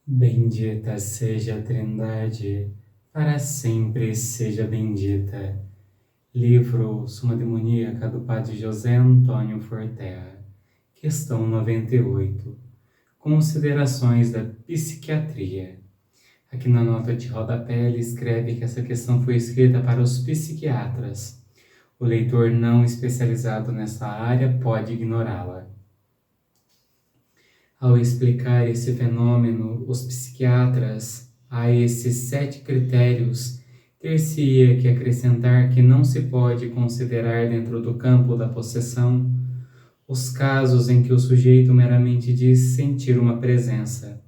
Bendita seja a Trindade, para sempre seja bendita. Livro Suma Demoníaca do Padre José Antônio Fortea. Questão 98. Considerações da psiquiatria. Aqui na nota de rodapé ele escreve que essa questão foi escrita para os psiquiatras. O leitor não especializado nessa área pode ignorá-la. Ao explicar esse fenômeno, os psiquiatras, a esses 7 critérios, ter-se-ia que acrescentar que não se pode considerar dentro do campo da possessão os casos em que o sujeito meramente diz sentir uma presença.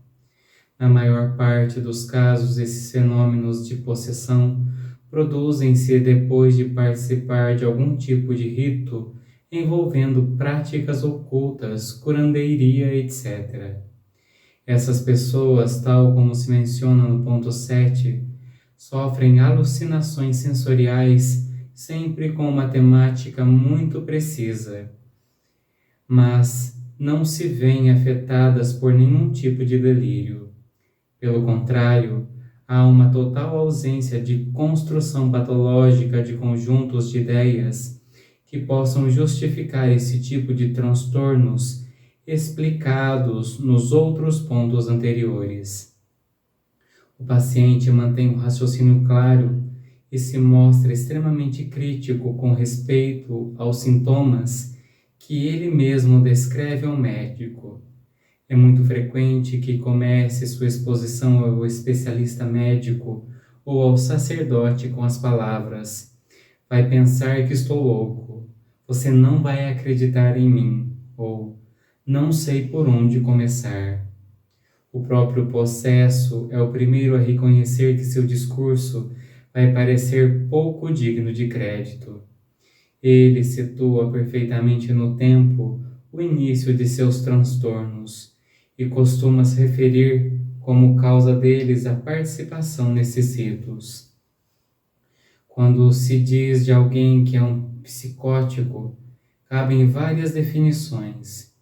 Na maior parte dos casos, esses fenômenos de possessão produzem-se depois de participar de algum tipo de rito envolvendo práticas ocultas, curandeiria, etc. Essas pessoas, tal como se menciona no ponto 7, sofrem alucinações sensoriais sempre com uma temática muito precisa, mas não se veem afetadas por nenhum tipo de delírio. Pelo contrário, há uma total ausência de construção patológica de conjuntos de ideias que possam justificar esse tipo de transtornos explicados nos outros pontos anteriores. O paciente mantém o raciocínio claro e se mostra extremamente crítico com respeito aos sintomas que ele mesmo descreve ao médico. É muito frequente que comece sua exposição ao especialista médico ou ao sacerdote com as palavras: "Vai pensar que estou louco, você não vai acreditar em mim", ou "não sei por onde começar". O próprio possesso é o primeiro a reconhecer que seu discurso vai parecer pouco digno de crédito. Ele situa perfeitamente no tempo o início de seus transtornos e costuma se referir como causa deles a participação nesses ritos. Quando se diz de alguém que é um psicótico, cabem várias definições.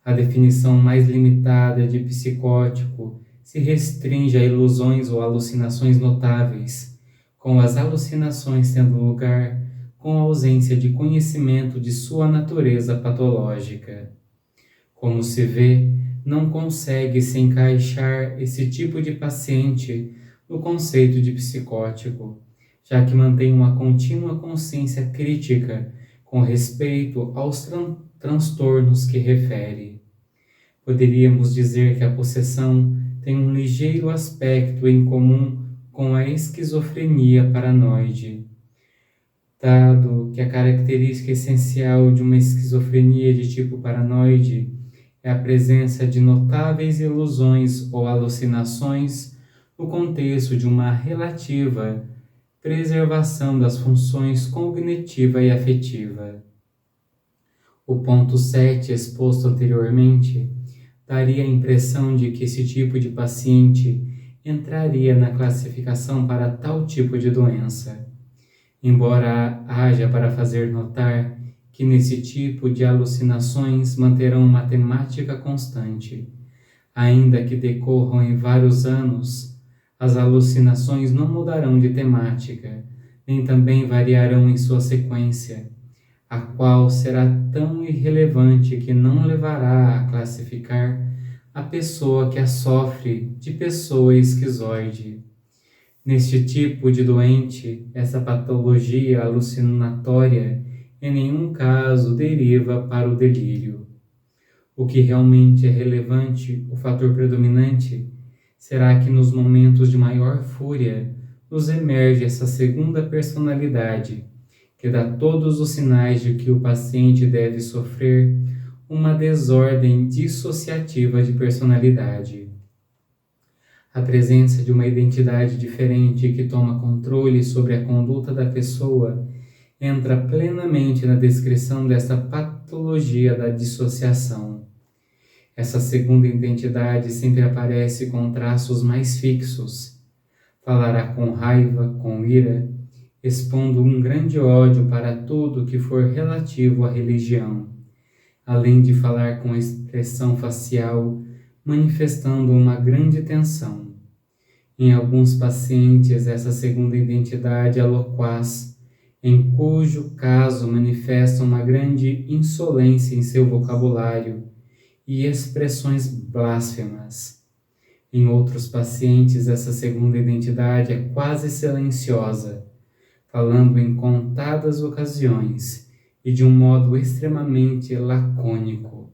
A definição mais limitada de psicótico se restringe a ilusões ou alucinações notáveis, com as alucinações tendo lugar com a ausência de conhecimento de sua natureza patológica. Como se vê, não consegue se encaixar esse tipo de paciente no conceito de psicótico, já que mantém uma contínua consciência crítica com respeito aos transtornos que refere. Poderíamos dizer que a possessão tem um ligeiro aspecto em comum com a esquizofrenia paranoide, dado que a característica essencial de uma esquizofrenia de tipo paranoide é a presença de notáveis ilusões ou alucinações no contexto de uma relativa preservação das funções cognitiva e afetiva. O ponto 7, exposto anteriormente, daria a impressão de que esse tipo de paciente entraria na classificação para tal tipo de doença, embora haja para fazer notar que nesse tipo de alucinações manterão uma temática constante. Ainda que decorram em vários anos, as alucinações não mudarão de temática, nem também variarão em sua sequência, a qual será tão irrelevante que não levará a classificar a pessoa que a sofre de pessoa esquizoide. Neste tipo de doente, essa patologia alucinatória em nenhum caso deriva para o delírio. O que realmente é relevante, o fator predominante, será que nos momentos de maior fúria nos emerge essa segunda personalidade, que dá todos os sinais de que o paciente deve sofrer uma desordem dissociativa de personalidade. A presença de uma identidade diferente que toma controle sobre a conduta da pessoa entra plenamente na descrição dessa patologia da dissociação. Essa segunda identidade sempre aparece com traços mais fixos. Falará com raiva, com ira, expondo um grande ódio para tudo que for relativo à religião, além de falar com expressão facial manifestando uma grande tensão. Em alguns pacientes, essa segunda identidade é loquaz, em cujo caso manifesta uma grande insolência em seu vocabulário e expressões blasfemas. Em outros pacientes, essa segunda identidade é quase silenciosa, falando em contadas ocasiões e de um modo extremamente lacônico.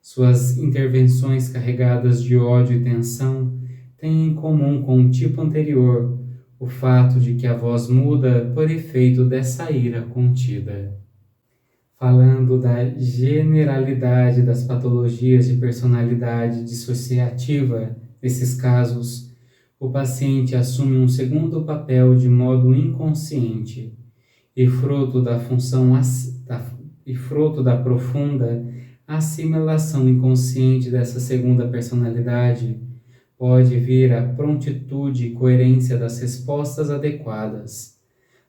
Suas intervenções carregadas de ódio e tensão têm em comum com o tipo anterior o fato de que a voz muda por efeito dessa ira contida. Falando da generalidade das patologias de personalidade dissociativa, nesses casos, o paciente assume um segundo papel de modo inconsciente e fruto da profunda assimilação inconsciente dessa segunda personalidade, pode vir a prontitude e coerência das respostas adequadas.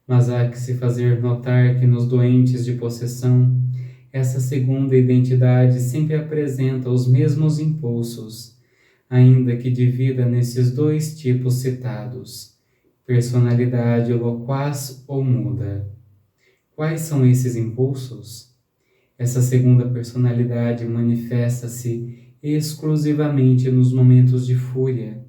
Mas há que se fazer notar que nos doentes de possessão, essa segunda identidade sempre apresenta os mesmos impulsos, ainda que divida nesses dois tipos citados, personalidade loquaz ou muda. Quais são esses impulsos? Essa segunda personalidade manifesta-se exclusivamente nos momentos de fúria,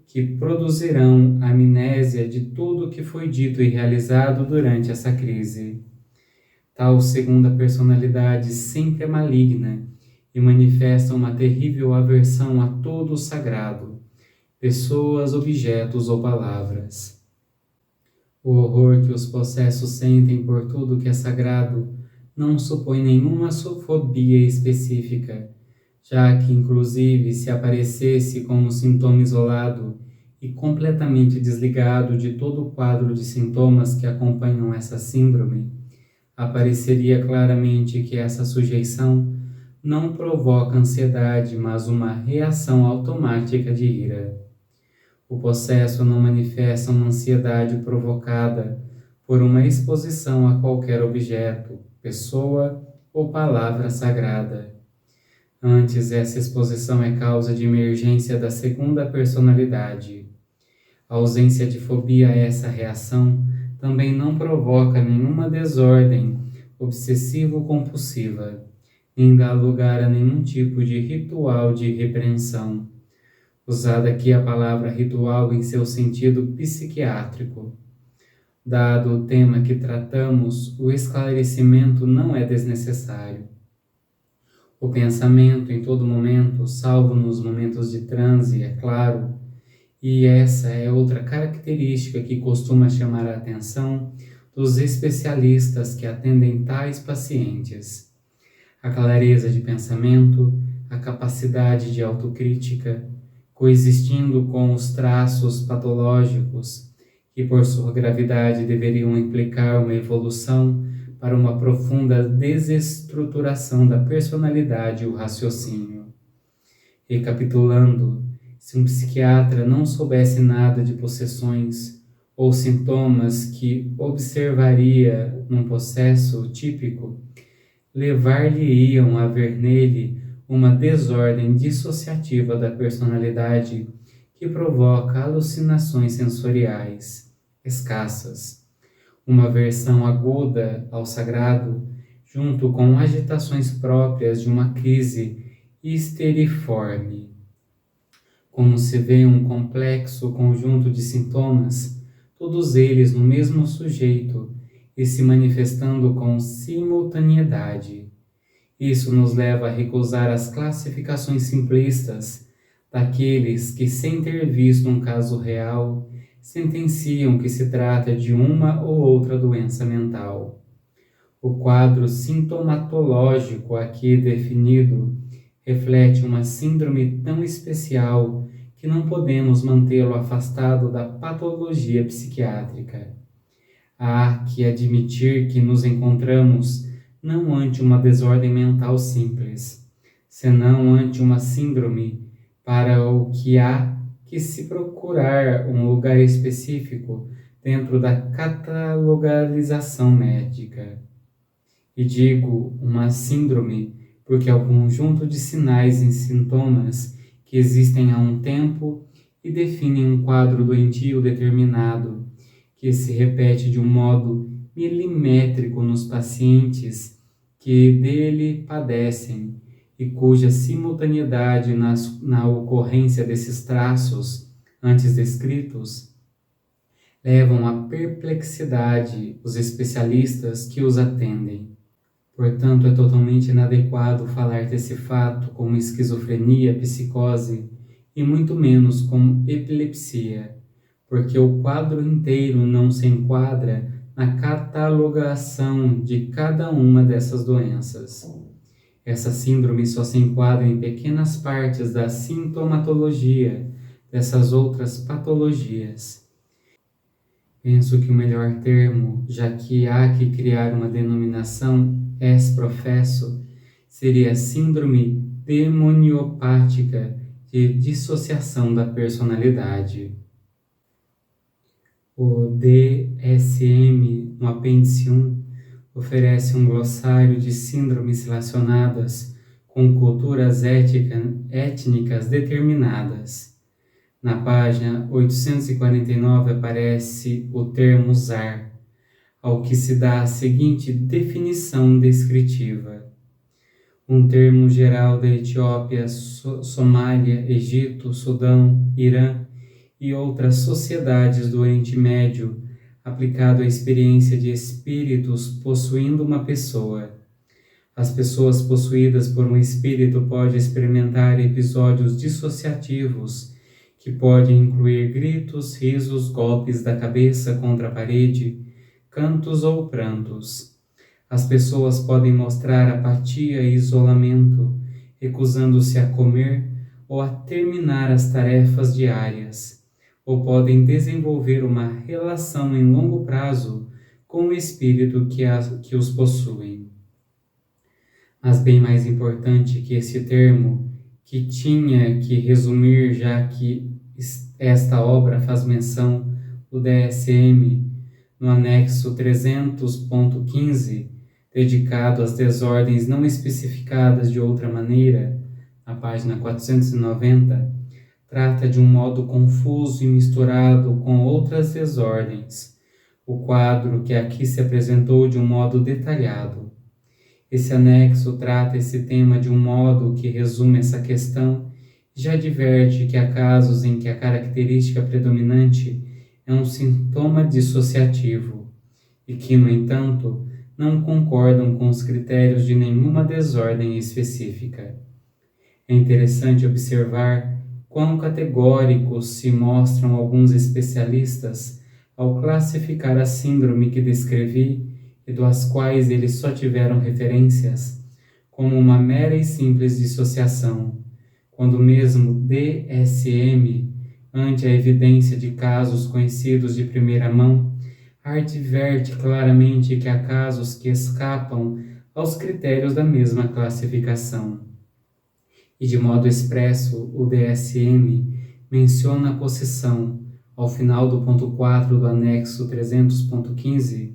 que produzirão amnésia de tudo o que foi dito e realizado durante essa crise. Tal segunda personalidade sempre é maligna e manifesta uma terrível aversão a todo o sagrado, pessoas, objetos ou palavras. O horror que os possessos sentem por tudo que é sagrado não supõe nenhuma fobia específica, já que, inclusive, se aparecesse como sintoma isolado e completamente desligado de todo o quadro de sintomas que acompanham essa síndrome, apareceria claramente que essa sujeição não provoca ansiedade, mas uma reação automática de ira. O possesso não manifesta uma ansiedade provocada por uma exposição a qualquer objeto, pessoa ou palavra sagrada. Antes, essa exposição é causa de emergência da segunda personalidade. A ausência de fobia a essa reação também não provoca nenhuma desordem obsessivo-compulsiva, nem dá lugar a nenhum tipo de ritual de repreensão. Usada aqui a palavra ritual em seu sentido psiquiátrico. Dado o tema que tratamos, o esclarecimento não é desnecessário. O pensamento em todo momento, salvo nos momentos de transe, é claro, e essa é outra característica que costuma chamar a atenção dos especialistas que atendem tais pacientes. A clareza de pensamento, a capacidade de autocrítica, coexistindo com os traços patológicos, que por sua gravidade deveriam implicar uma evolução para uma profunda desestruturação da personalidade e o raciocínio. Recapitulando, se um psiquiatra não soubesse nada de possessões ou sintomas que observaria num possesso típico, levar-lhe-iam a ver nele uma desordem dissociativa da personalidade que provoca alucinações sensoriais escassas, uma aversão aguda ao sagrado, junto com agitações próprias de uma crise histeriforme. Como se vê um complexo conjunto de sintomas, todos eles no mesmo sujeito e se manifestando com simultaneidade. Isso nos leva a recusar as classificações simplistas daqueles que, sem ter visto um caso real, sentenciam que se trata de uma ou outra doença mental. O quadro sintomatológico aqui definido reflete uma síndrome tão especial que não podemos mantê-lo afastado da patologia psiquiátrica. Há que admitir que nos encontramos não ante uma desordem mental simples, senão ante uma síndrome para o que há que se procurar um lugar específico dentro da catalogalização médica. E digo uma síndrome porque é o conjunto de sinais e sintomas que existem há um tempo e definem um quadro doentio determinado, que se repete de um modo milimétrico nos pacientes que dele padecem e cuja simultaneidade na ocorrência desses traços antes descritos levam à perplexidade os especialistas que os atendem. Portanto, é totalmente inadequado falar desse fato como esquizofrenia, psicose e muito menos como epilepsia, porque o quadro inteiro não se enquadra na catalogação de cada uma dessas doenças. Essa síndrome só se enquadra em pequenas partes da sintomatologia dessas outras patologias. Penso que o melhor termo, já que há que criar uma denominação ex professo, seria síndrome demoniopática de dissociação da personalidade. O DSM, no apêndice 1, oferece um glossário de síndromes relacionadas com culturas étnicas determinadas. Na página 849 aparece o termo ZAR, ao que se dá a seguinte definição descritiva. Um termo geral da Etiópia, Somália, Egito, Sudão, Irã e outras sociedades do Oriente Médio, aplicado à experiência de espíritos possuindo uma pessoa. As pessoas possuídas por um espírito podem experimentar episódios dissociativos, que podem incluir gritos, risos, golpes da cabeça contra a parede, cantos ou prantos. As pessoas podem mostrar apatia e isolamento, recusando-se a comer ou a terminar as tarefas diárias, ou podem desenvolver uma relação em longo prazo com o espírito que os possui. Mas bem mais importante que esse termo, que tinha que resumir, já que esta obra faz menção do DSM no anexo 300.15, dedicado às desordens não especificadas de outra maneira, na página 490, trata de um modo confuso e misturado com outras desordens, o quadro que aqui se apresentou de um modo detalhado. Esse anexo trata esse tema de um modo que resume essa questão e já adverte que há casos em que a característica predominante é um sintoma dissociativo e que, no entanto, não concordam com os critérios de nenhuma desordem específica. É interessante observar quão categóricos se mostram alguns especialistas ao classificar a síndrome que descrevi e das quais eles só tiveram referências, como uma mera e simples dissociação, quando mesmo DSM, ante a evidência de casos conhecidos de primeira mão, adverte claramente que há casos que escapam aos critérios da mesma classificação. E de modo expresso, o DSM menciona a possessão, ao final do ponto 4 do anexo 300.15,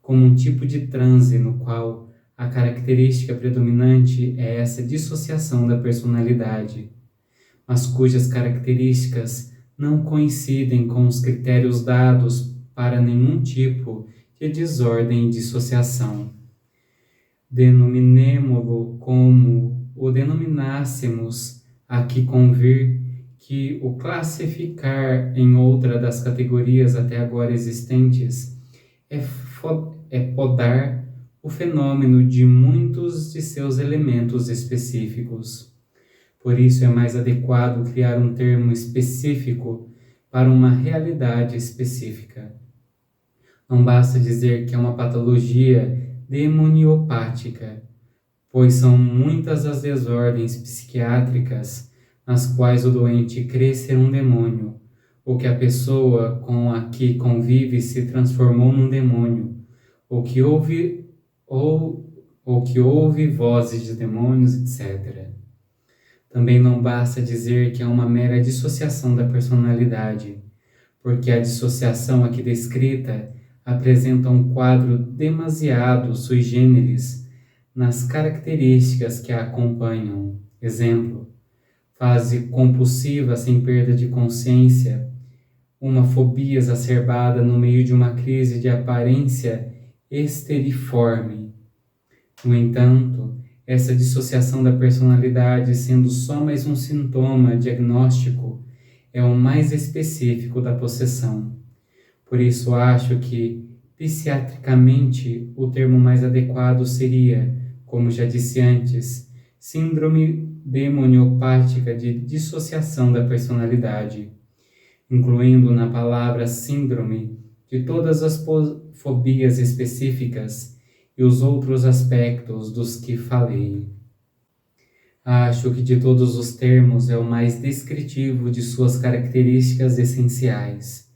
como um tipo de transe no qual a característica predominante é essa dissociação da personalidade, mas cujas características não coincidem com os critérios dados para nenhum tipo de desordem e dissociação. Denominemo-lo como o denominássemos a que convir, que o classificar em outra das categorias até agora existentes é podar o fenômeno de muitos de seus elementos específicos. Por isso é mais adequado criar um termo específico para uma realidade específica. Não basta dizer que é uma patologia demoniopática, pois são muitas as desordens psiquiátricas nas quais o doente crê ser um demônio, ou que a pessoa com a que convive se transformou num demônio, ou que ouve vozes de demônios, etc. Também não basta dizer que é uma mera dissociação da personalidade, porque a dissociação aqui descrita apresenta um quadro demasiado sui generis, nas características que a acompanham. Exemplo: fase compulsiva sem perda de consciência, uma fobia exacerbada no meio de uma crise de aparência esteriforme. No entanto, essa dissociação da personalidade, sendo só mais um sintoma diagnóstico, é o mais específico da possessão. Por isso, acho que, psiquiatricamente, o termo mais adequado seria, como já disse antes, síndrome demoniopática de dissociação da personalidade, incluindo na palavra síndrome de todas as fobias específicas e os outros aspectos dos que falei. Acho que de todos os termos é o mais descritivo de suas características essenciais.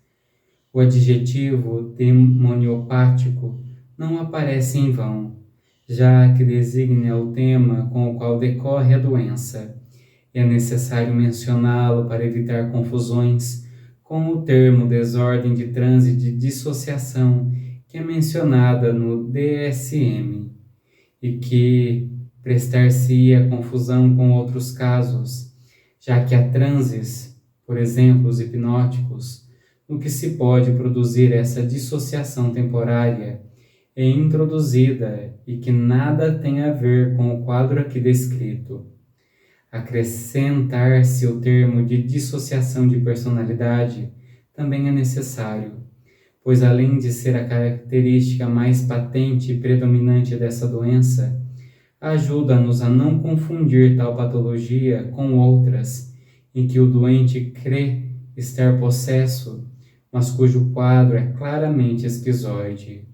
O adjetivo demoniopático não aparece em vão, já que designa o tema com o qual decorre a doença. É necessário mencioná-lo para evitar confusões com o termo desordem de transe de dissociação que é mencionada no DSM e que prestar-se-ia confusão com outros casos, já que há transes, por exemplo, os hipnóticos, no que se pode produzir essa dissociação temporária é introduzida e que nada tem a ver com o quadro aqui descrito. Acrescentar-se o termo de dissociação de personalidade também é necessário, pois além de ser a característica mais patente e predominante dessa doença, ajuda-nos a não confundir tal patologia com outras em que o doente crê estar possesso, mas cujo quadro é claramente esquizoide.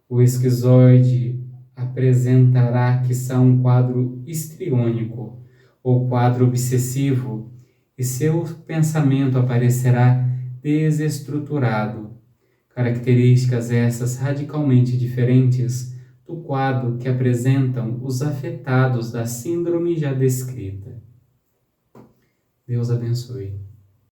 O esquizoide apresentará quiçá um quadro histriônico ou quadro obsessivo, e seu pensamento aparecerá desestruturado. Características essas radicalmente diferentes do quadro que apresentam os afetados da síndrome já descrita. Deus abençoe.